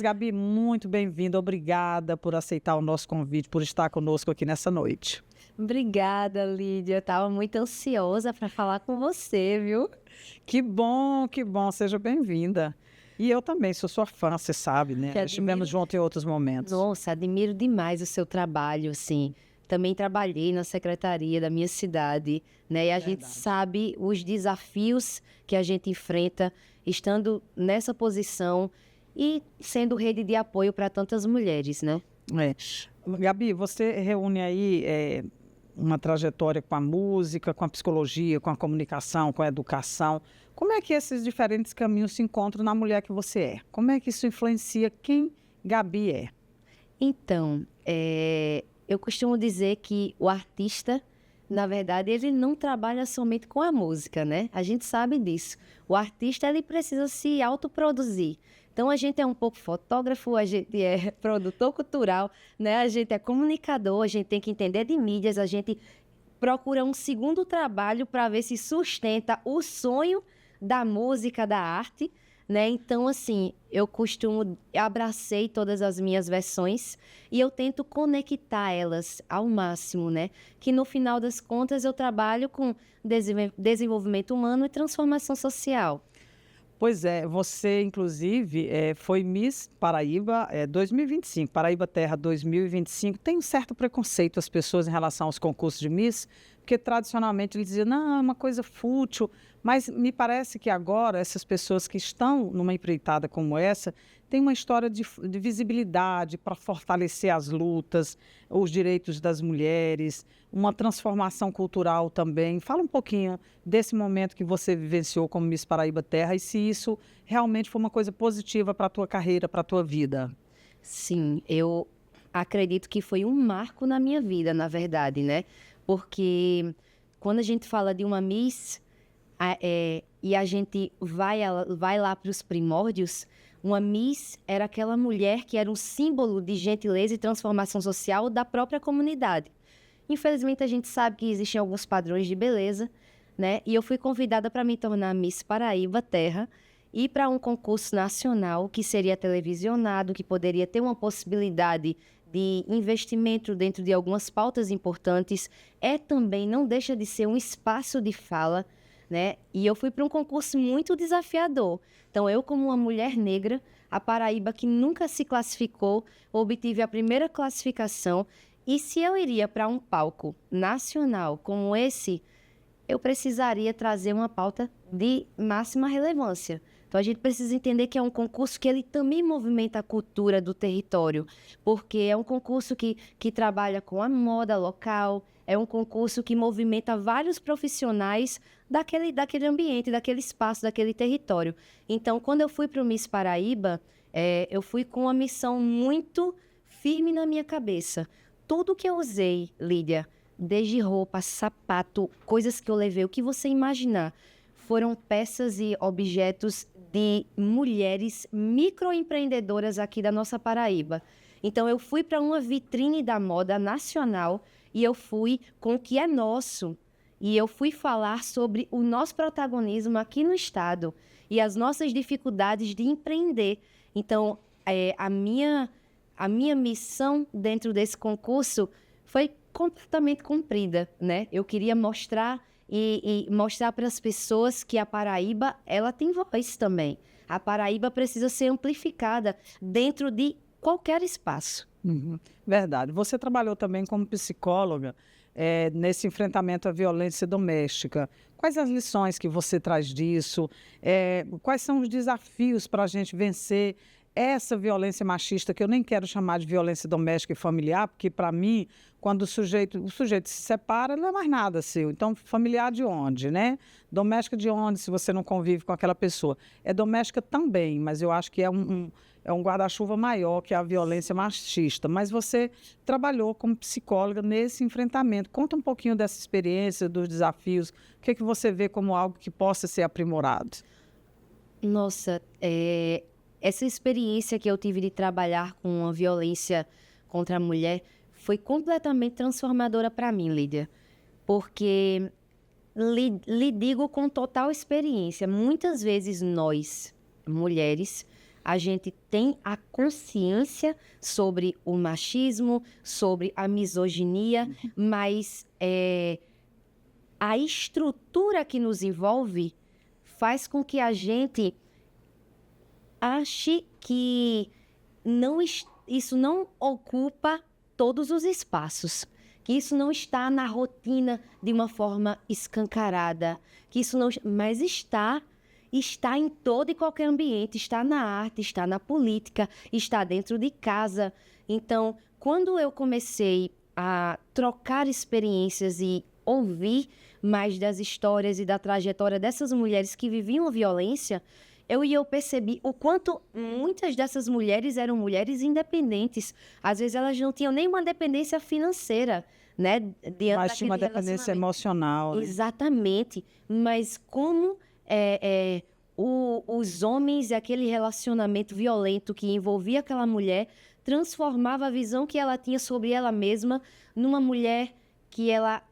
Gabi, muito bem-vinda. Obrigada por aceitar o nosso convite, por estar conosco aqui nessa noite. Obrigada, Lídia. Eu estava muito ansiosa para falar com você, viu? Que bom, que bom. Seja bem-vinda. E eu também sou sua fã, você sabe, né? Te Estivemos admiro. juntos em outros momentos. Nossa, admiro demais o seu trabalho, assim. Também trabalhei na secretaria da minha cidade, né? E a gente Verdade. sabe os desafios que a gente enfrenta estando nessa posição e sendo rede de apoio para tantas mulheres, né? É. Gabi, você reúne aí uma trajetória com a música, com a psicologia, com a comunicação, com a educação. Como é que esses diferentes caminhos se encontram na mulher que você é? Como é que isso influencia quem Gabi é? Então, eu costumo dizer que o artista, na verdade, ele não trabalha somente com a música, né? A gente sabe disso. O artista, ele precisa se autoproduzir. Então, a gente é um pouco fotógrafo, a gente é produtor cultural, né? A gente é comunicador, a gente tem que entender de mídias, a gente procura um segundo trabalho para ver se sustenta o sonho da música, da arte, né? Então, assim, eu abracei todas as minhas versões e eu tento conectar elas ao máximo, né? Que no final das contas eu trabalho com desenvolvimento humano e transformação social. Pois é, você inclusive foi Miss Paraíba 2025, Paraíba Terra 2025. Tem um certo preconceito as pessoas em relação aos concursos de Miss, porque tradicionalmente eles diziam, não, é uma coisa fútil, mas me parece que agora essas pessoas que estão numa empreitada como essa têm uma história de visibilidade para fortalecer as lutas, os direitos das mulheres, uma transformação cultural também. Fala um pouquinho desse momento que você vivenciou como Miss Paraíba Terra e se isso realmente foi uma coisa positiva para a tua carreira, para a tua vida. Sim, eu acredito que foi um marco na minha vida, na verdade, né? Porque quando a gente fala de uma Miss e a gente vai lá para os primórdios, uma Miss era aquela mulher que era um símbolo de gentileza e transformação social da própria comunidade. Infelizmente, a gente sabe que existem alguns padrões de beleza, né? E eu fui convidada para me tornar Miss Paraíba Terra e para um concurso nacional que seria televisionado, que poderia ter uma possibilidade de investimento dentro de algumas pautas importantes. Também, não deixa de ser um espaço de fala, né? E eu fui para um concurso muito desafiador. Então, eu como uma mulher negra, a Paraíba que nunca se classificou, obtive a primeira classificação. E se eu iria para um palco nacional como esse, eu precisaria trazer uma pauta de máxima relevância. Então, a gente precisa entender que é um concurso que ele também movimenta a cultura do território, porque é um concurso que trabalha com a moda local, é um concurso que movimenta vários profissionais daquele ambiente, daquele espaço, daquele território. Então, quando eu fui para o Miss Paraíba, eu fui com uma missão muito firme na minha cabeça. Tudo que eu usei, Lídia, desde roupa, sapato, coisas que eu levei, o que você imaginar, foram peças e objetos de mulheres microempreendedoras aqui da nossa Paraíba. Então, eu fui para uma vitrine da moda nacional e eu fui com o que é nosso. E eu fui falar sobre o nosso protagonismo aqui no estado e as nossas dificuldades de empreender. Então, a minha missão dentro desse concurso foi completamente cumprida, né? Eu queria mostrar e mostrar para as pessoas que a Paraíba, ela tem voz também. A Paraíba precisa ser amplificada dentro de qualquer espaço. Uhum, verdade. Você trabalhou também como psicóloga nesse enfrentamento à violência doméstica. Quais as lições que você traz disso? Quais são os desafios para a gente vencer essa violência machista, que eu nem quero chamar de violência doméstica e familiar, porque para mim, quando o sujeito se separa, não é mais nada seu. Então, familiar de onde, né? Doméstica de onde, se você não convive com aquela pessoa? É doméstica também, mas eu acho que é um guarda-chuva maior que a violência machista. Mas você trabalhou como psicóloga nesse enfrentamento. Conta um pouquinho dessa experiência, dos desafios, o que você vê como algo que possa ser aprimorado? Nossa, essa experiência que eu tive de trabalhar com a violência contra a mulher foi completamente transformadora para mim, Lídia. Porque lhe digo com total experiência, muitas vezes nós, mulheres, a gente tem a consciência sobre o machismo, sobre a misoginia, mas a estrutura que nos envolve faz com que a gente ache que isso não ocupa todos os espaços, que isso não está na rotina de uma forma escancarada, que isso não, mas está em todo e qualquer ambiente, está na arte, está na política, está dentro de casa. Então, quando eu comecei a trocar experiências e ouvir mais das histórias e da trajetória dessas mulheres que viviam a violência, eu percebi o quanto muitas dessas mulheres eram mulheres independentes. Às vezes elas não tinham nenhuma dependência financeira, né? Mas tinha uma dependência emocional. Né? Exatamente. Mas como os homens e aquele relacionamento violento que envolvia aquela mulher transformava a visão que ela tinha sobre ela mesma numa mulher que ela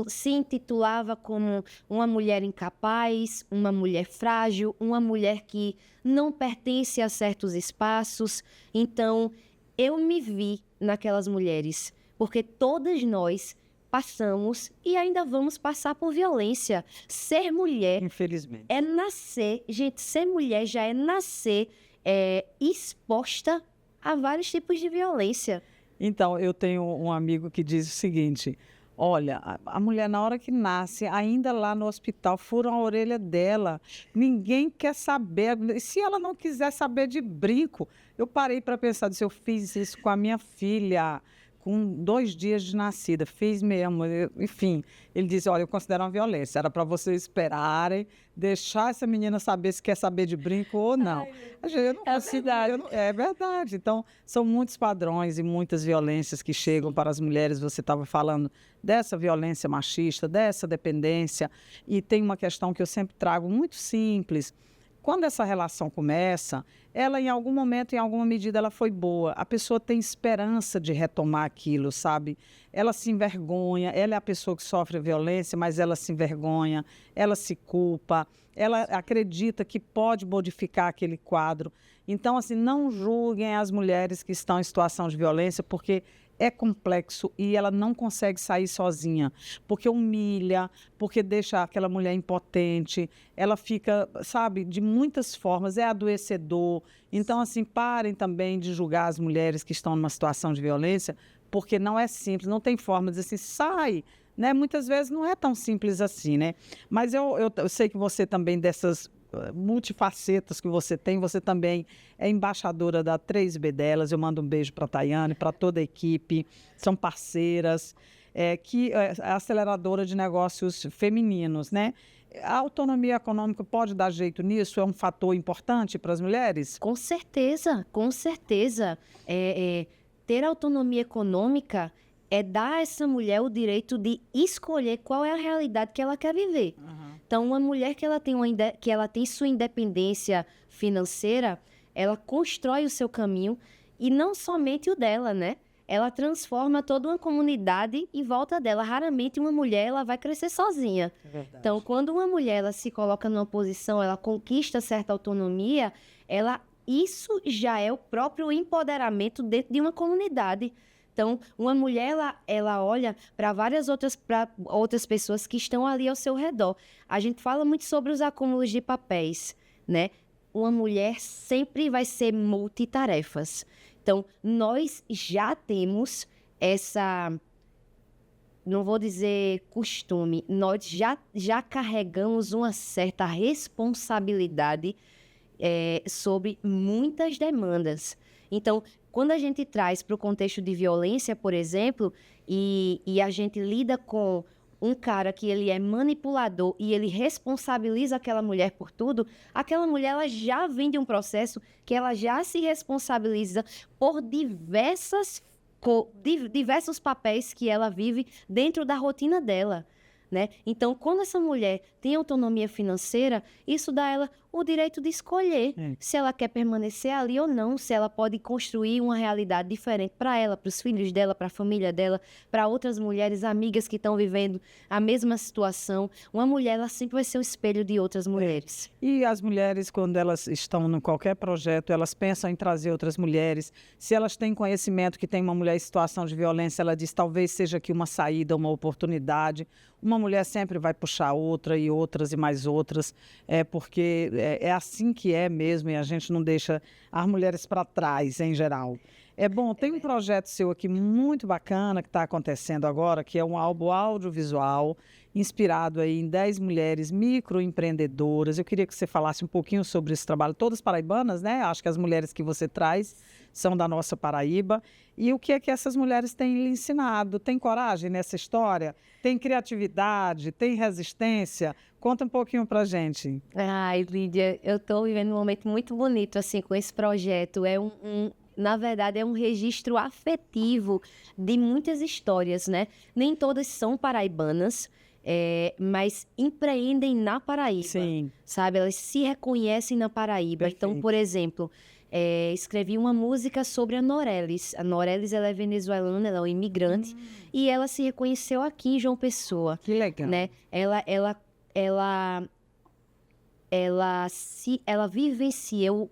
se intitulava como uma mulher incapaz, uma mulher frágil, uma mulher que não pertence a certos espaços. Então, eu me vi naquelas mulheres, porque todas nós passamos e ainda vamos passar por violência. Ser mulher, infelizmente, é nascer, gente, ser mulher já é nascer exposta a vários tipos de violência. Então, eu tenho um amigo que diz o seguinte: olha, a mulher, na hora que nasce, ainda lá no hospital, furam a orelha dela. Ninguém quer saber. Se ela não quiser saber de brinco, eu parei para pensar, disse, eu fiz isso com a minha filha, com 2 dias de nascida, fiz mesmo, enfim. Ele disse, olha, eu considero uma violência, era para vocês esperarem, deixar essa menina saber se quer saber de brinco ou não. Ai, é a cidade. É verdade. Então, são muitos padrões e muitas violências que chegam para as mulheres. Você estava falando dessa violência machista, dessa dependência, e tem uma questão que eu sempre trago muito simples. Quando essa relação começa, ela em algum momento, em alguma medida, ela foi boa. A pessoa tem esperança de retomar aquilo, sabe? Ela se envergonha, ela é a pessoa que sofre violência, mas ela se envergonha, ela se culpa, ela acredita que pode modificar aquele quadro. Então, assim, não julguem as mulheres que estão em situação de violência, porque é complexo e ela não consegue sair sozinha, porque humilha, porque deixa aquela mulher impotente, ela fica, sabe, de muitas formas, é adoecedor. Então, assim, parem também de julgar as mulheres que estão numa situação de violência, porque não é simples, não tem forma de dizer assim, sai, né? Muitas vezes não é tão simples assim, né? Mas eu sei que você também dessas multifacetas que você tem, você também é embaixadora da 3B delas, eu mando um beijo para a Tayane, para toda a equipe, são parceiras, que é a aceleradora de negócios femininos, né? A autonomia econômica pode dar jeito nisso? É um fator importante para as mulheres? Com certeza, com certeza. Ter autonomia econômica é dar a essa mulher o direito de escolher qual é a realidade que ela quer viver. Uhum. Então, uma mulher que ela tem sua independência financeira, ela constrói o seu caminho e não somente o dela, né? Ela transforma toda uma comunidade em volta dela. Raramente uma mulher ela vai crescer sozinha. É então, quando uma mulher ela se coloca numa posição, ela conquista certa autonomia, isso já é o próprio empoderamento dentro de uma comunidade. Então, uma mulher, ela olha para outras pessoas que estão ali ao seu redor. A gente fala muito sobre os acúmulos de papéis, né? Uma mulher sempre vai ser multitarefas. Então, nós já temos essa, não vou dizer costume, nós já carregamos uma certa responsabilidade sobre muitas demandas. Então, quando a gente traz para o contexto de violência, por exemplo, e a gente lida com um cara que ele é manipulador e ele responsabiliza aquela mulher por tudo, aquela mulher ela já vem de um processo que ela já se responsabiliza por diversos papéis que ela vive dentro da rotina dela. né? Então, quando essa mulher tem autonomia financeira, isso dá a ela o direito de escolher se ela quer permanecer ali ou não, se ela pode construir uma realidade diferente para ela, para os filhos dela, para a família dela, para outras mulheres amigas que estão vivendo a mesma situação. Uma mulher, ela sempre vai ser o espelho de outras mulheres. E as mulheres, quando elas estão em qualquer projeto, elas pensam em trazer outras mulheres. Se elas têm conhecimento que tem uma mulher em situação de violência, ela diz, talvez seja aqui uma saída, uma oportunidade. Uma mulher sempre vai puxar outra e outras e mais outras, porque é assim que é mesmo e a gente não deixa as mulheres para trás, em geral. É bom, tem um projeto seu aqui muito bacana que está acontecendo agora, que é um álbum audiovisual inspirado aí em 10 mulheres microempreendedoras. Eu queria que você falasse um pouquinho sobre esse trabalho. Todas paraibanas, né? Acho que as mulheres que você traz são da nossa Paraíba. E o que é que essas mulheres têm lhe ensinado? Tem coragem nessa história? Tem criatividade? Tem resistência? Conta um pouquinho pra gente. Ai, Lídia, eu estou vivendo um momento muito bonito assim com esse projeto. Na verdade, é um registro afetivo de muitas histórias, né? Nem todas são paraibanas, mas empreendem na Paraíba. Sim. Sabe? Elas se reconhecem na Paraíba. Perfeito. Então, por exemplo, escrevi uma música sobre a Norelis. A Norelis, ela é venezuelana, ela é uma imigrante, e ela se reconheceu aqui em João Pessoa. Que legal. Né? Ela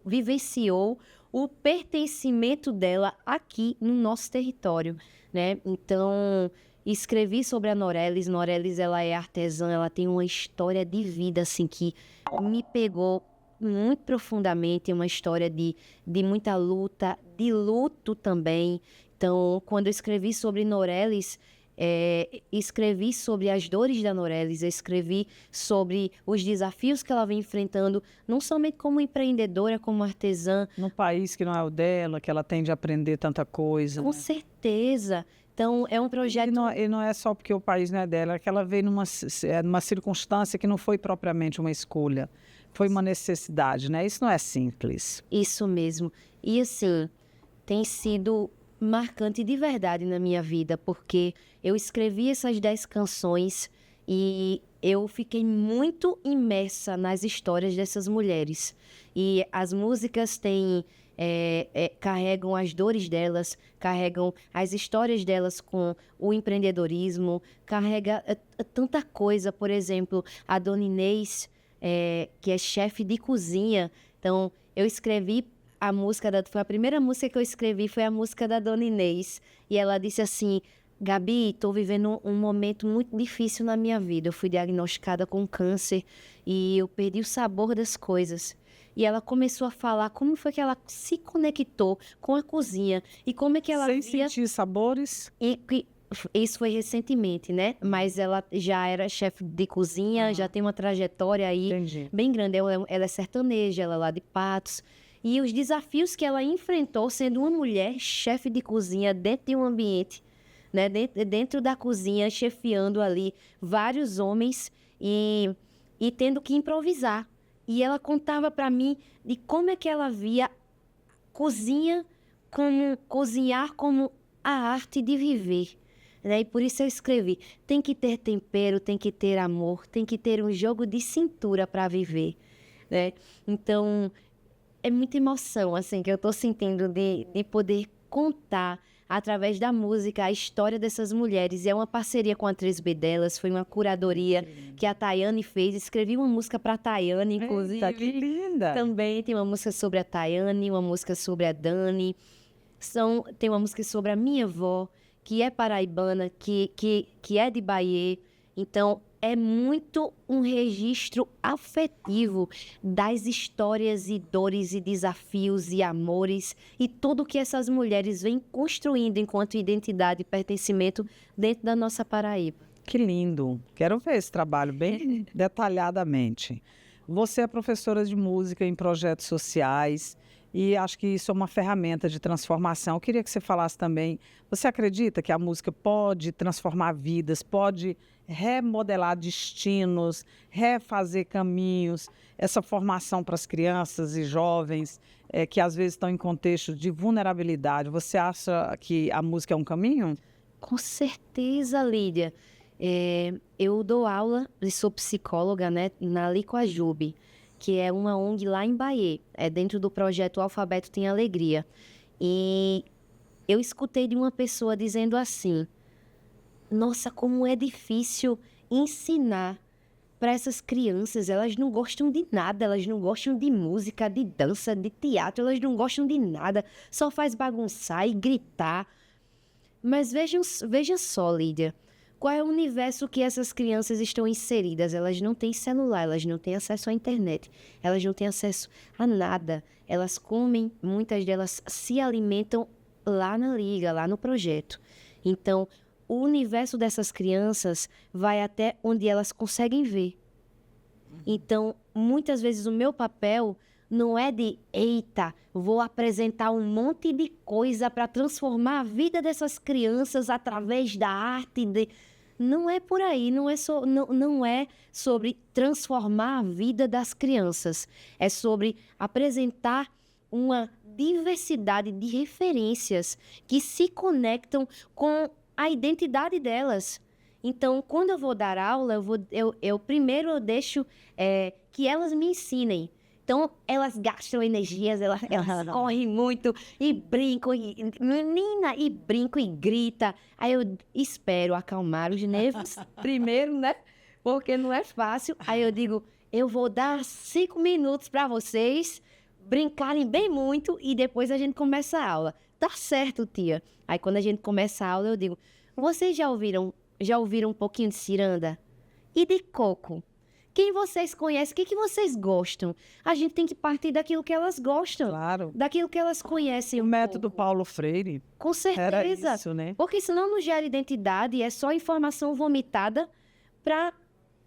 vivenciou o pertencimento dela aqui no nosso território, né? Então, escrevi sobre a Norelis. Norelis, ela é artesã, ela tem uma história de vida, assim, que me pegou muito profundamente, uma história de muita luta, de luto também. Então, quando eu escrevi sobre Norelis, escrevi sobre as dores da Norelis, escrevi sobre os desafios que ela vem enfrentando, não somente como empreendedora, como artesã. Num país que não é o dela, que ela tem de aprender tanta coisa. Com certeza. Então, é um projeto... E não é só porque o país não é dela, é que ela veio numa circunstância que não foi propriamente uma escolha, foi uma necessidade, né? Isso não é simples. Isso mesmo. E assim, tem sido marcante de verdade na minha vida, porque eu escrevi essas 10 canções e eu fiquei muito imersa nas histórias dessas mulheres. E as músicas carregam as dores delas, carregam as histórias delas com o empreendedorismo, carrega tanta coisa. Por exemplo, a Dona Inês, que é chefe de cozinha. Então, eu escrevi a música, foi a primeira música que eu escrevi, foi a música da Dona Inês. E ela disse assim, Gabi, estou vivendo um momento muito difícil na minha vida. Eu fui diagnosticada com câncer e eu perdi o sabor das coisas. E ela começou a falar como foi que ela se conectou com a cozinha e como é que ela Sem sentir sabores? Isso foi recentemente, né? Mas ela já era chefe de cozinha, já tem uma trajetória aí bem grande. Ela é sertaneja, ela é lá de Patos. E os desafios que ela enfrentou sendo uma mulher chefe de cozinha dentro de um ambiente, né? Dentro da cozinha, chefiando ali vários homens e tendo que improvisar. E ela contava para mim de como é que ela via cozinhar como a arte de viver. Né? E por isso eu escrevi, tem que ter tempero, tem que ter amor, tem que ter um jogo de cintura para viver. Né? Então, é muita emoção assim, que eu estou sentindo de poder contar através da música a história dessas mulheres. É uma parceria com a Atriz B delas, foi uma curadoria que a Tayane fez. Escrevi uma música para a Tayane, inclusive. Eita, que linda! Também tem uma música sobre a Tayane, uma música sobre a Dani. Tem uma música sobre a minha avó, que é paraibana, que é de Bahia. Então, é muito um registro afetivo das histórias e dores e desafios e amores e tudo que essas mulheres vêm construindo enquanto identidade e pertencimento dentro da nossa Paraíba. Que lindo! Quero ver esse trabalho bem detalhadamente. Você é professora de música em projetos sociais e acho que isso é uma ferramenta de transformação. Eu queria que você falasse também, você acredita que a música pode transformar vidas, pode remodelar destinos, refazer caminhos, essa formação para as crianças e jovens que às vezes estão em contexto de vulnerabilidade? Você acha que a música é um caminho? Com certeza, Lídia. Eu dou aula, e sou psicóloga, né, na Licoajube, que é uma ONG lá em Bahia. É dentro do projeto O Alfabeto Tem Alegria. E eu escutei de uma pessoa dizendo assim: nossa, como é difícil ensinar para essas crianças. Elas não gostam de nada, elas não gostam de música, de dança, de teatro, elas não gostam de nada, só faz bagunçar e gritar. Mas veja só, Lídia, qual é o universo que essas crianças estão inseridas? Elas não têm celular, elas não têm acesso à internet, elas não têm acesso a nada. Elas comem, muitas delas se alimentam lá na liga, lá no projeto. Então, o universo dessas crianças vai até onde elas conseguem ver. Então, muitas vezes o meu papel não é de, eita, vou apresentar um monte de coisa para transformar a vida dessas crianças através da arte. Não é por aí, não é sobre transformar a vida das crianças. É sobre apresentar uma diversidade de referências que se conectam com a identidade delas. Então, quando eu vou dar aula, eu primeiro deixo que elas me ensinem. Então, elas gastam energias, elas correm muito e brincam, menina, e brinco e grita. Aí eu espero acalmar os nervos primeiro, né? Porque não é fácil. Aí eu digo, eu vou dar 5 minutos para vocês brincarem bem muito e depois a gente começa a aula. Tá certo, tia. Aí quando a gente começa a aula, eu digo, vocês já ouviram um pouquinho de ciranda? E de coco? Quem vocês conhecem? O que vocês gostam? A gente tem que partir daquilo que elas gostam. Claro. Daquilo que elas conhecem. O método Paulo Freire. Com certeza. Era isso, né? Porque senão não gera identidade, é só informação vomitada para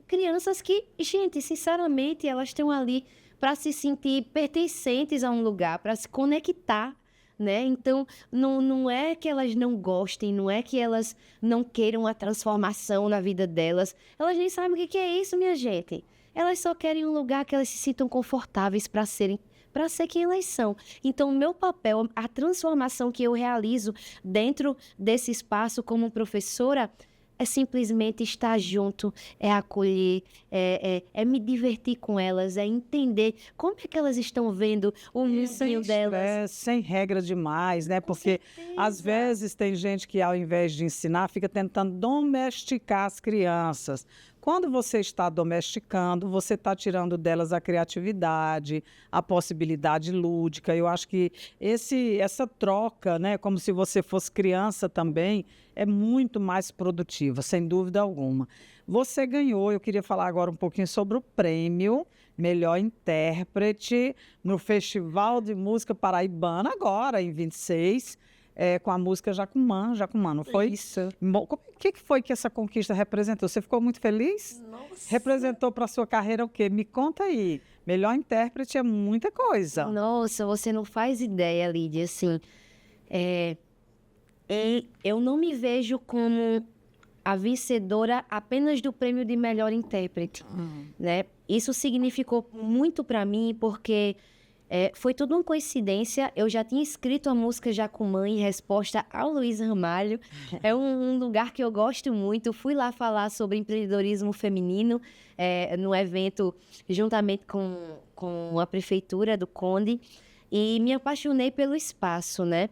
crianças que, gente, sinceramente, elas estão ali para se sentir pertencentes a um lugar, para se conectar, né? Então, não é que elas não gostem, não é que elas não queiram a transformação na vida delas. Elas nem sabem o que é isso, minha gente. Elas só querem um lugar que elas se sintam confortáveis para ser quem elas são. Então, o meu papel, a transformação que eu realizo dentro desse espaço como professora, é simplesmente estar junto, é acolher, é me divertir com elas, é entender como é que elas estão vendo o mundinho delas. Sem regra demais, né? Porque às vezes tem gente que ao invés de ensinar, fica tentando domesticar as crianças. Quando você está domesticando, você está tirando delas a criatividade, a possibilidade lúdica. Eu acho que essa troca, né, como se você fosse criança também, é muito mais produtiva, sem dúvida alguma. Você ganhou, eu queria falar agora um pouquinho sobre o prêmio Melhor Intérprete no Festival de Música Paraibana, agora em 26. Com a música Jacumã, não foi? Isso. O que foi que essa conquista representou? Você ficou muito feliz? Nossa. Representou para a sua carreira o quê? Me conta aí. Melhor intérprete é muita coisa. Nossa, você não faz ideia, Lídia, assim. Eu não me vejo como a vencedora apenas do prêmio de melhor intérprete, né? Isso significou muito para mim, porque foi tudo uma coincidência. Eu já tinha escrito a música Jacumã em resposta ao Luiz Ramalho. É um lugar que eu gosto muito. Fui lá falar sobre empreendedorismo feminino no evento juntamente com a prefeitura do Conde. E me apaixonei pelo espaço, né?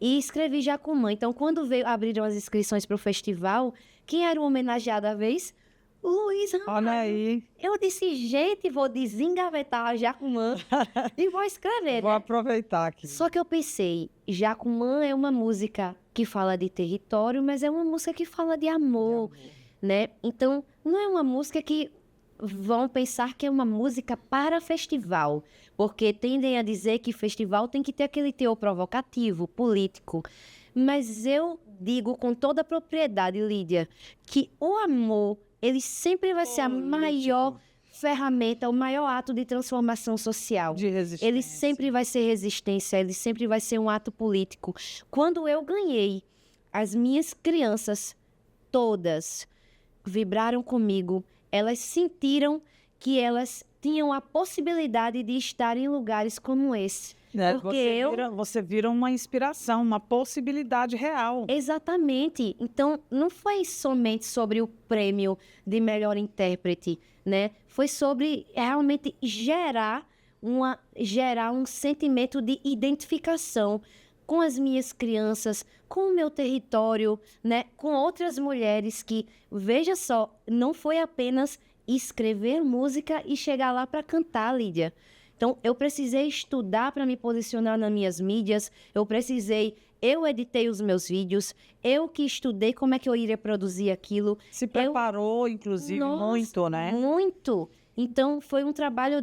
E escrevi Jacumã. Então, quando abriram as inscrições para o festival, quem era o homenageado à vez? Luiz Ramalho. Olha aí. Eu disse, gente, vou desengavetar a Jacumã e vou escrever, Vou né? aproveitar aqui. Só que eu pensei, Jacumã é uma música que fala de território, mas é uma música que fala de amor, né? Então, não é uma música que vão pensar que é uma música para festival, porque tendem a dizer que festival tem que ter aquele teor provocativo, político. Mas eu digo com toda a propriedade, Lídia, que o amor, ele sempre vai ser a maior ferramenta, o maior ato de transformação social. De resistência. Ele sempre vai ser resistência, ele sempre vai ser um ato político. Quando eu ganhei, as minhas crianças todas vibraram comigo, elas sentiram que elas tinham a possibilidade de estar em lugares como esse. Né? Porque Você vira uma inspiração, uma possibilidade real. Exatamente. Então, não foi somente sobre o prêmio de melhor intérprete, né? Foi sobre realmente gerar um sentimento de identificação com as minhas crianças, com o meu território, né? Com outras mulheres que, veja só, não foi apenas escrever música e chegar lá para cantar, Lídia. Então, eu precisei estudar para me posicionar nas minhas mídias, eu editei os meus vídeos, eu que estudei como é que eu iria produzir aquilo. Se preparou, inclusive, muito, né? Muito. Então, foi um trabalho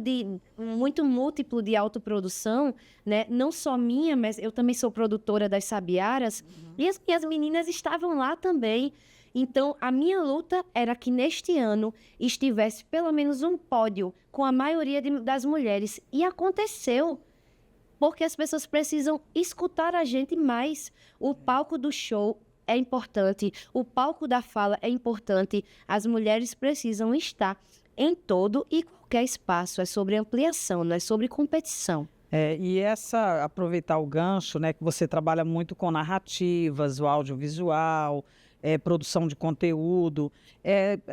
muito múltiplo de autoprodução, né? Não só minha, mas eu também sou produtora das Sabiaras, e as minhas meninas estavam lá também. Então, a minha luta era que neste ano estivesse pelo menos um pódio com a maioria das mulheres. E aconteceu, porque as pessoas precisam escutar a gente mais. O palco do show é importante, o palco da fala é importante. As mulheres precisam estar em todo e qualquer espaço. É sobre ampliação, não é sobre competição. Aproveitar o gancho, né, que você trabalha muito com narrativas, o audiovisual, produção de conteúdo.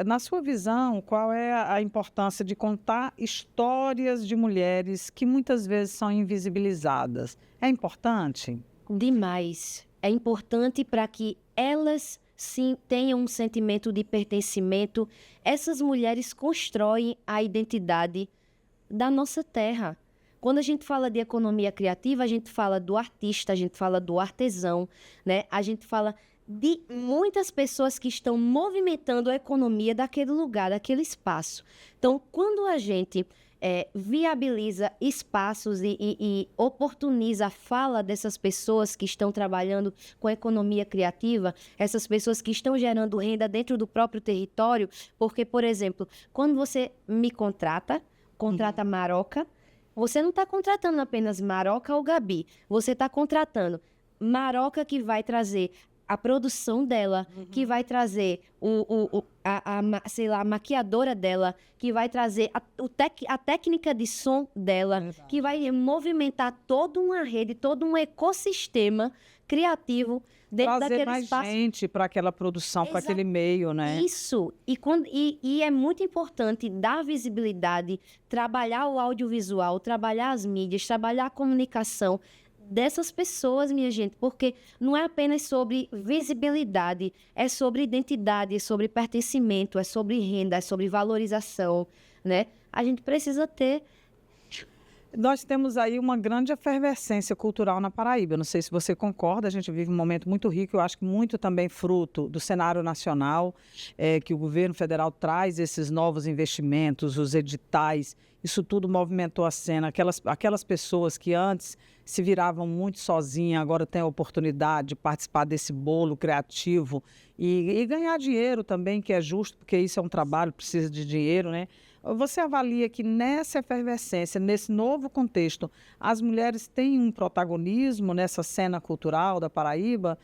Na sua visão, qual é a importância de contar histórias de mulheres que muitas vezes são invisibilizadas? É importante? Demais. É importante para que elas sim tenham um sentimento de pertencimento. Essas mulheres constroem a identidade da nossa terra. Quando a gente fala de economia criativa, a gente fala do artista, a gente fala do artesão, né? A gente fala de muitas pessoas que estão movimentando a economia daquele lugar, daquele espaço. Então, quando a gente viabiliza espaços e oportuniza a fala dessas pessoas que estão trabalhando com a economia criativa, essas pessoas que estão gerando renda dentro do próprio território, porque, por exemplo, quando você me contrata Maroca, você não está contratando apenas Maroca ou Gabi, você está contratando Maroca, que vai trazer a produção dela, que vai trazer a maquiadora dela, que vai trazer a técnica de som dela, que vai movimentar toda uma rede, todo um ecossistema criativo dentro daquele espaço. Trazer mais gente para aquela produção, para aquele meio, né? Isso. E é muito importante dar visibilidade, trabalhar o audiovisual, trabalhar as mídias, trabalhar a comunicação dessas pessoas, minha gente, porque não é apenas sobre visibilidade, é sobre identidade, é sobre pertencimento, é sobre renda, é sobre valorização, né? A gente precisa ter... Nós temos aí uma grande efervescência cultural na Paraíba. Não sei se você concorda, a gente vive um momento muito rico, eu acho que muito também fruto do cenário nacional, que o governo federal traz esses novos investimentos, os editais, isso tudo movimentou a cena. Aquelas pessoas que antes se viravam muito sozinhas, agora têm a oportunidade de participar desse bolo criativo e ganhar dinheiro também, que é justo, porque isso é um trabalho, precisa de dinheiro, né? Você avalia que nessa efervescência, nesse novo contexto, as mulheres têm um protagonismo nessa cena cultural da Paraíba?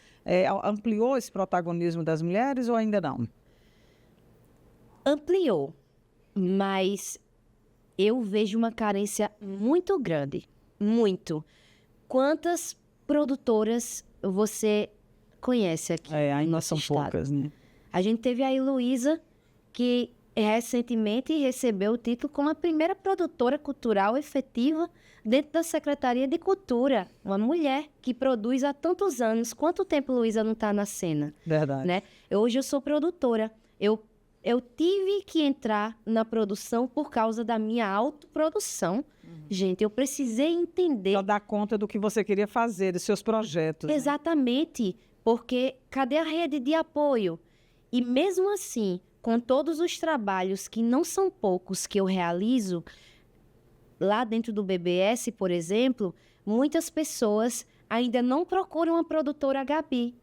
Ampliou esse protagonismo das mulheres ou ainda não? Ampliou, mas eu vejo uma carência muito grande, muito. Quantas produtoras você conhece aqui? Ainda são poucas, né? A gente teve a Heloísa, que recentemente recebeu o título como a primeira produtora cultural efetiva dentro da Secretaria de Cultura. Uma mulher que produz há tantos anos. Quanto tempo Heloísa não está na cena? Verdade. Né? Hoje eu sou produtora. Eu tive que entrar na produção por causa da minha autoprodução. Gente, eu precisei entender... Para dar conta do que você queria fazer, dos seus projetos. Exatamente, né? Porque cadê a rede de apoio? E mesmo assim, com todos os trabalhos, que não são poucos, que eu realizo, lá dentro do BBS, por exemplo, muitas pessoas ainda não procuram a produtora Gabi.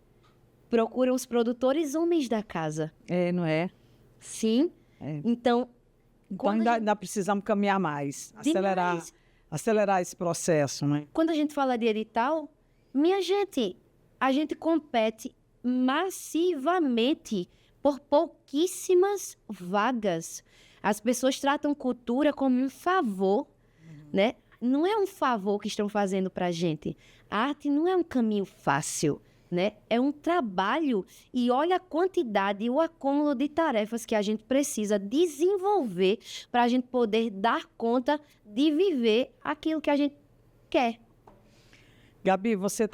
Procuram os produtores homens da casa. Não é? Sim. Então ainda precisamos caminhar mais, acelerar esse processo, né? Quando a gente fala de edital, minha gente, a gente compete massivamente por pouquíssimas vagas. As pessoas tratam cultura como um favor, né? Não é um favor que estão fazendo para a gente. A arte não é um caminho fácil, né? É um trabalho e olha a quantidade e o acúmulo de tarefas que a gente precisa desenvolver para a gente poder dar conta de viver aquilo que a gente quer. Gabi, você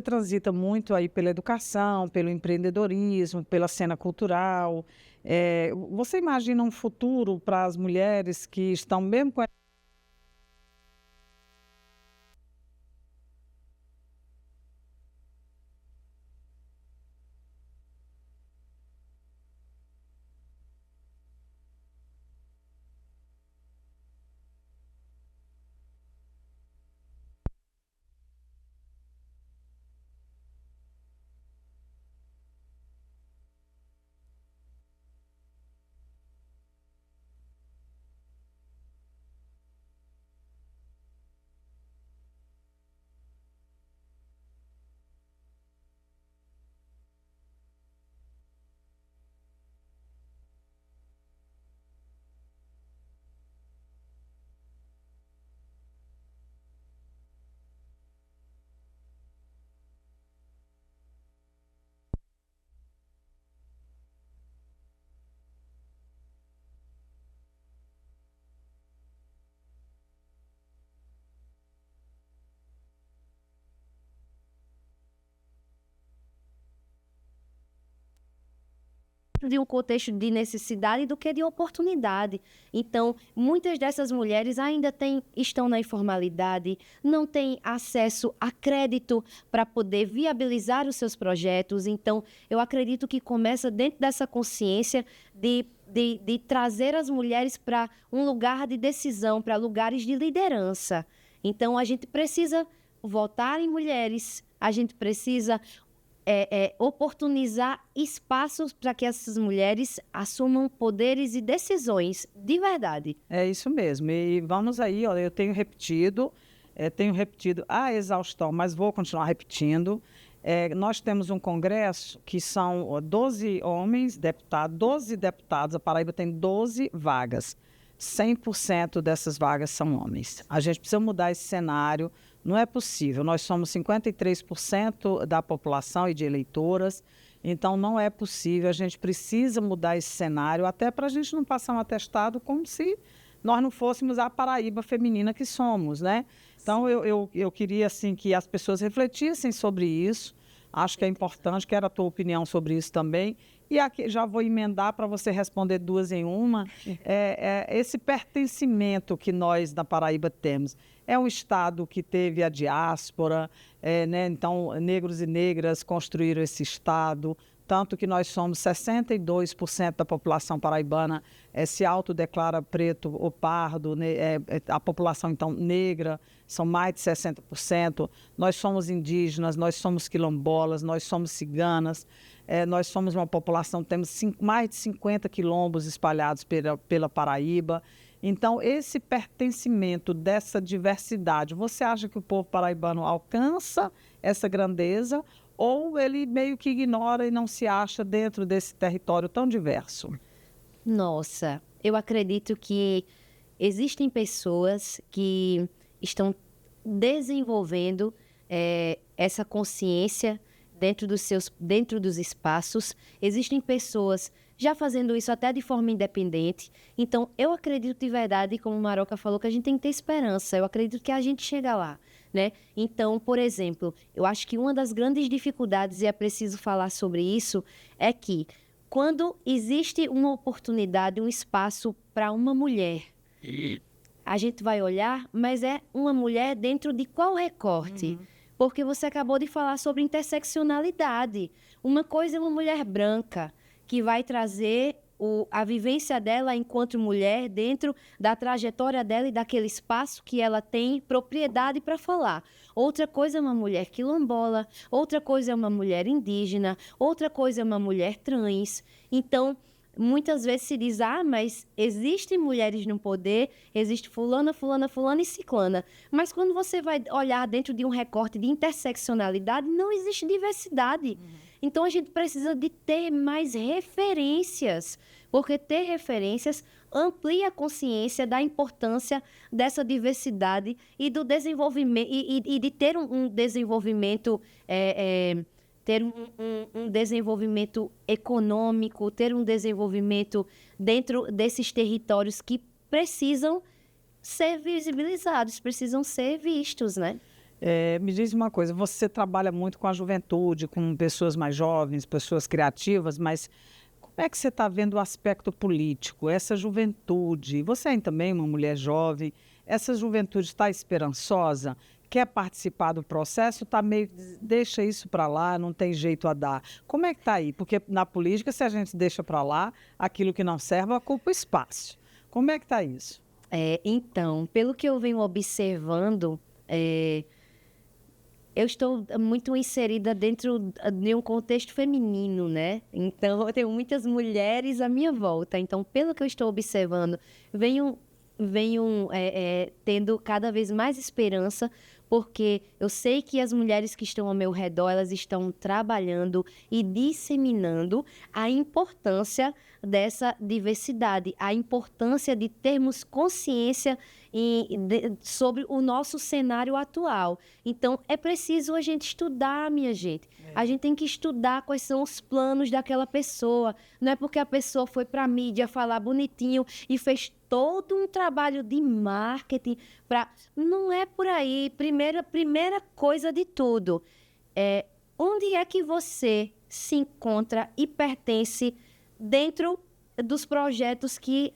transita muito aí pela educação, pelo empreendedorismo, pela cena cultural. Você imagina um futuro para as mulheres que estão mesmo com De um contexto de necessidade do que de oportunidade. Então, muitas dessas mulheres ainda estão na informalidade, não têm acesso a crédito para poder viabilizar os seus projetos. Então, eu acredito que começa dentro dessa consciência de trazer as mulheres para um lugar de decisão, para lugares de liderança. Então, a gente precisa votar em mulheres, a gente precisa oportunizar espaços para que essas mulheres assumam poderes e decisões de verdade. É isso mesmo. E vamos aí, olha, eu tenho repetido a exaustão, mas vou continuar repetindo. Nós temos um congresso que são 12 homens, deputados, 12 deputados, a Paraíba tem 12 vagas. 100% dessas vagas são homens. A gente precisa mudar esse cenário, não é possível. Nós somos 53% da população e de eleitoras, então não é possível. A gente precisa mudar esse cenário, até para a gente não passar um atestado como se nós não fôssemos a Paraíba feminina que somos, né? Então, eu queria, assim, que as pessoas refletissem sobre isso. Acho que é importante, quero a tua opinião sobre isso também. E aqui já vou emendar para você responder duas em uma. Esse pertencimento que nós na Paraíba temos. É um estado que teve a diáspora, né? Então, negros e negras construíram esse estado, tanto que nós somos 62% da população paraibana se autodeclara preto ou pardo, né? A população, então, negra, são mais de 60%. Nós somos indígenas, nós somos quilombolas, nós somos ciganas, nós somos uma população, temos mais de 50 quilombos espalhados pela Paraíba. Então, esse pertencimento dessa diversidade, você acha que o povo paraibano alcança essa grandeza ou ele meio que ignora e não se acha dentro desse território tão diverso? Nossa, eu acredito que existem pessoas que estão desenvolvendo essa consciência dentro dos espaços. Existem pessoas já fazendo isso até de forma independente. Então, eu acredito de verdade, como Maroca falou, que a gente tem que ter esperança. Eu acredito que a gente chega lá, né? Então, por exemplo, eu acho que uma das grandes dificuldades, e é preciso falar sobre isso, é que quando existe uma oportunidade, um espaço para uma mulher, a gente vai olhar, mas é uma mulher dentro de qual recorte? Porque você acabou de falar sobre interseccionalidade. Uma coisa é uma mulher branca, que vai trazer a vivência dela enquanto mulher dentro da trajetória dela e daquele espaço que ela tem propriedade para falar. Outra coisa é uma mulher quilombola, outra coisa é uma mulher indígena, outra coisa é uma mulher trans. Então, muitas vezes se diz, mas existem mulheres no poder, existe fulana, fulana, fulana e ciclana. Mas quando você vai olhar dentro de um recorte de interseccionalidade, não existe diversidade. Então, a gente precisa de ter mais referências, porque ter referências amplia a consciência da importância dessa diversidade e do desenvolvimento, e de ter um desenvolvimento ter um desenvolvimento econômico, ter um desenvolvimento dentro desses territórios que precisam ser visibilizados, precisam ser vistos, né? Me diz uma coisa, você trabalha muito com a juventude, com pessoas mais jovens, pessoas criativas, mas como é que você está vendo o aspecto político, essa juventude? Você é também uma mulher jovem, essa juventude está esperançosa? Quer participar do processo, está meio, deixa isso para lá, não tem jeito a dar. Como é que está aí? Porque na política, se a gente deixa para lá, aquilo que não serve, ocupa espaço. Como é que está isso? Então, pelo que eu venho observando, eu estou muito inserida dentro de um contexto feminino, né? Então, eu tenho muitas mulheres à minha volta. Então, pelo que eu estou observando, venho tendo cada vez mais esperança, porque eu sei que as mulheres que estão ao meu redor, elas estão trabalhando e disseminando a importância dessa diversidade, a importância de termos consciência sobre o nosso cenário atual. Então, é preciso a gente estudar, minha gente. A gente tem que estudar quais são os planos daquela pessoa. Não é porque a pessoa foi para a mídia falar bonitinho e fez todo um trabalho de marketing para... Não é por aí. Primeira coisa de tudo, onde é que você se encontra e pertence dentro dos projetos que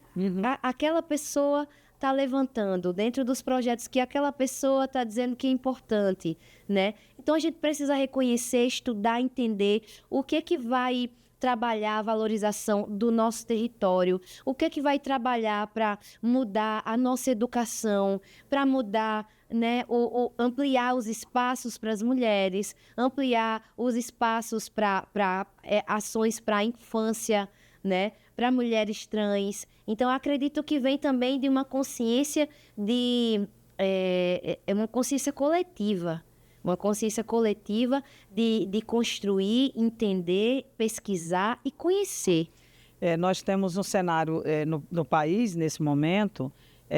aquela pessoa está levantando, dentro dos projetos que aquela pessoa está dizendo que é importante, né? Então, a gente precisa reconhecer, estudar, entender o que vai trabalhar a valorização do nosso território, o que vai trabalhar para mudar a nossa educação, para mudar, né, ampliar os espaços para as mulheres, ampliar os espaços para ações para a infância, né, para mulheres trans. Então, acredito que vem também de uma consciência uma consciência coletiva. Uma consciência coletiva de construir, entender, pesquisar e conhecer. Nós temos um cenário no país, nesse momento,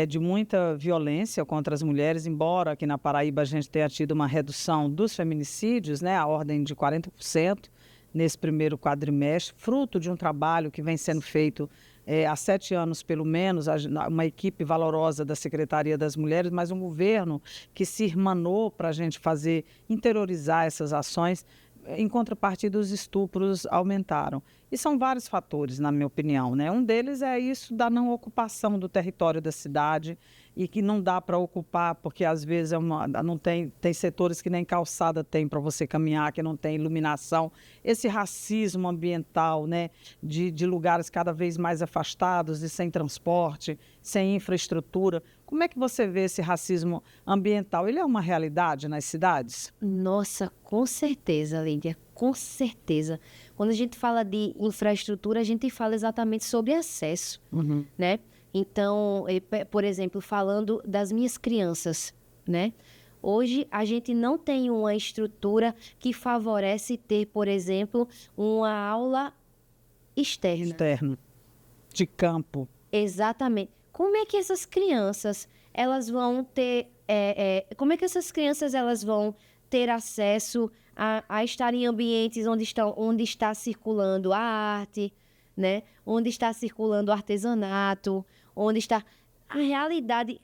de muita violência contra as mulheres, embora aqui na Paraíba a gente tenha tido uma redução dos feminicídios, né, a ordem de 40%, nesse primeiro quadrimestre, fruto de um trabalho que vem sendo feito há 7 anos, pelo menos, uma equipe valorosa da Secretaria das Mulheres, mas um governo que se irmanou para a gente interiorizar essas ações. Em contrapartida, os estupros aumentaram. E são vários fatores, na minha opinião, né? Um deles é isso da não ocupação do território da cidade e que não dá para ocupar, porque às vezes não tem setores que nem calçada tem para você caminhar, que não tem iluminação. Esse racismo ambiental, né? De lugares cada vez mais afastados e sem transporte, sem infraestrutura. Como é que você vê esse racismo ambiental? Ele é uma realidade nas cidades? Nossa, com certeza, Lídia, com certeza. Quando a gente fala de infraestrutura, a gente fala exatamente sobre acesso, né? Então, por exemplo, falando das minhas crianças, né? Hoje, a gente não tem uma estrutura que favorece ter, por exemplo, uma aula externa. Externo, de campo. Exatamente. Como é que essas crianças, elas vão ter... como é que essas crianças, elas vão ter acesso a estar em ambientes onde está circulando a arte, né? Onde está circulando o artesanato, onde está... A realidade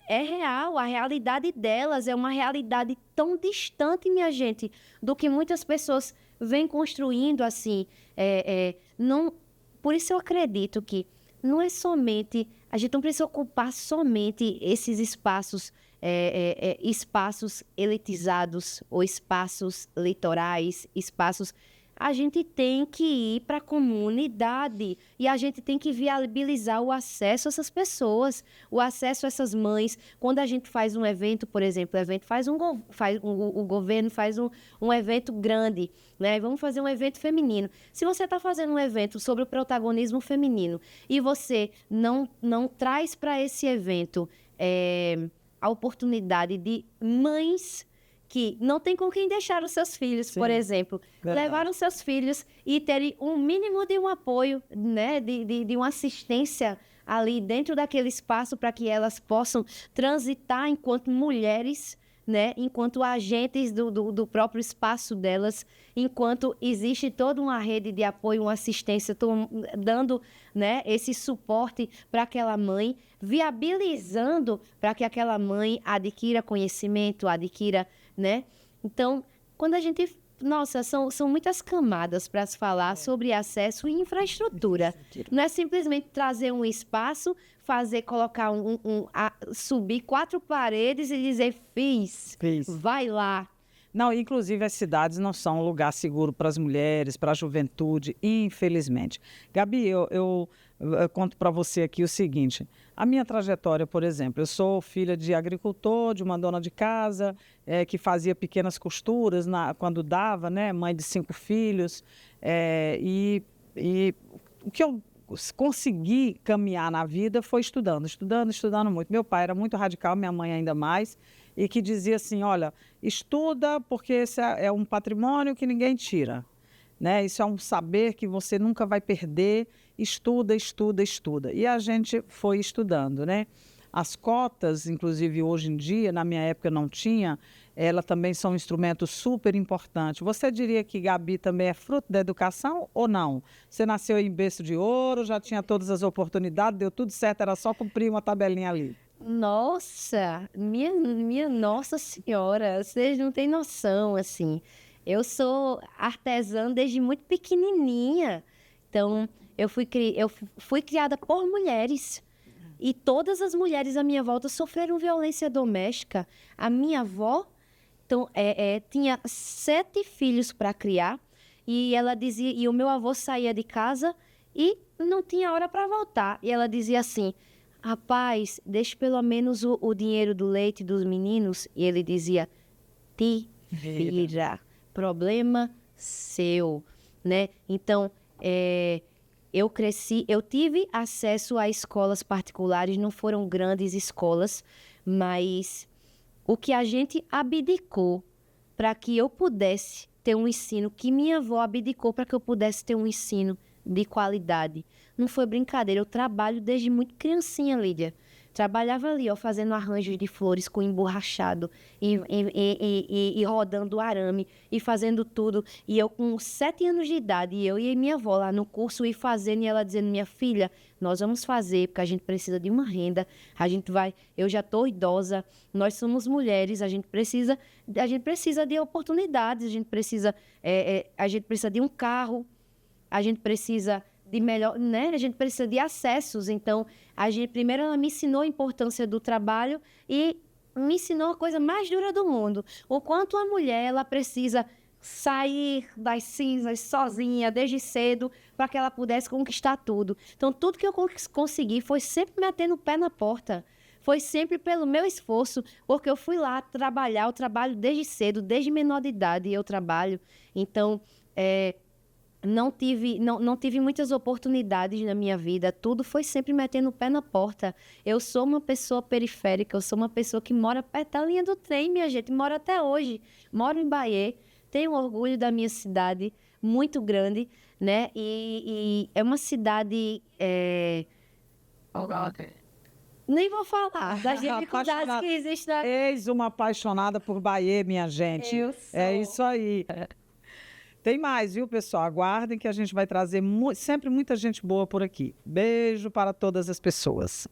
é real, a realidade delas é uma realidade tão distante, minha gente, do que muitas pessoas vêm construindo, assim. Não... Por isso eu acredito que não é somente... A gente não precisa ocupar somente esses espaços, espaços elitizados ou espaços litorais, espaços... a gente tem que ir para a comunidade e a gente tem que viabilizar o acesso a essas pessoas, o acesso a essas mães. Quando a gente faz um evento, por exemplo, o governo faz um evento grande, né? Vamos fazer um evento feminino. Se você está fazendo um evento sobre o protagonismo feminino e você não traz para esse evento a oportunidade de mães que não tem com quem deixar os seus filhos, sim, por exemplo, levar os seus filhos e terem um mínimo de um apoio, né, de uma assistência ali dentro daquele espaço para que elas possam transitar enquanto mulheres, né, enquanto agentes do próprio espaço delas, enquanto existe toda uma rede de apoio, uma assistência, dando, né, esse suporte para aquela mãe, viabilizando para que aquela mãe adquira conhecimento, adquira, né? Então, quando a gente... Nossa, são muitas camadas para se falar sobre acesso e infraestrutura. Não é simplesmente trazer um espaço, colocar subir 4 paredes e dizer, fiz. Vai lá. Não, inclusive as cidades não são um lugar seguro para as mulheres, para a juventude, infelizmente. Gabi, eu conto para você aqui o seguinte, a minha trajetória, por exemplo, eu sou filha de agricultor, de uma dona de casa, que fazia pequenas costuras quando dava, né, mãe de 5 filhos, e o que eu consegui caminhar na vida foi estudando muito. Meu pai era muito radical, minha mãe ainda mais, e que dizia assim, olha, estuda porque esse é um patrimônio que ninguém tira, né? Isso é um saber que você nunca vai perder, estuda. E a gente foi estudando, né? As cotas, inclusive hoje em dia, na minha época não tinha, elas também são um instrumento super importante. Você diria que Gabi também é fruto da educação ou não? Você nasceu em berço de ouro, já tinha todas as oportunidades, deu tudo certo, era só cumprir uma tabelinha ali. Nossa, minha Nossa Senhora, vocês não têm noção, assim. Eu sou artesã desde muito pequenininha. Então, eu fui criada por mulheres. E todas as mulheres à minha volta sofreram violência doméstica. A minha avó tinha 7 filhos para criar. E ela dizia, e o meu avô saía de casa e não tinha hora para voltar. E ela dizia assim, rapaz, deixe pelo menos o dinheiro do leite dos meninos. E ele dizia, te vira, problema seu, né? Então, eu cresci, eu tive acesso a escolas particulares, não foram grandes escolas, mas o que a gente abdicou para que eu pudesse ter um ensino, que minha avó abdicou para que eu pudesse ter um ensino de qualidade. Não foi brincadeira, eu trabalho desde muito criancinha, Lídia. Trabalhava ali, ó, fazendo arranjos de flores com emborrachado e rodando arame e fazendo tudo. E eu com 7 anos de idade, eu e minha avó lá no curso e fazendo, e ela dizendo, minha filha, nós vamos fazer, porque a gente precisa de uma renda, eu já estou idosa, nós somos mulheres, a gente precisa de oportunidades, a gente precisa de um carro, a gente precisa de melhor, né? A gente precisa de acessos. Então, primeiro ela me ensinou a importância do trabalho e me ensinou a coisa mais dura do mundo. O quanto a mulher, ela precisa sair das cinzas sozinha, desde cedo, para que ela pudesse conquistar tudo. Então, tudo que eu consegui foi sempre metendo o pé na porta. Foi sempre pelo meu esforço, porque eu fui lá trabalhar, eu trabalho desde cedo, desde menor de idade eu trabalho. Então, não tive muitas oportunidades na minha vida, tudo foi sempre metendo o pé na porta. Eu sou uma pessoa periférica, eu sou uma pessoa que mora perto da linha do trem, minha gente, moro até hoje, moro em Bahia, tenho orgulho da minha cidade, muito grande, né? E é uma cidade... Nem vou falar das dificuldades que existem. Eis uma apaixonada por Bahia, minha gente. Eu sou. É isso aí. Tem mais, viu, pessoal? Aguardem que a gente vai trazer sempre muita gente boa por aqui. Beijo para todas as pessoas.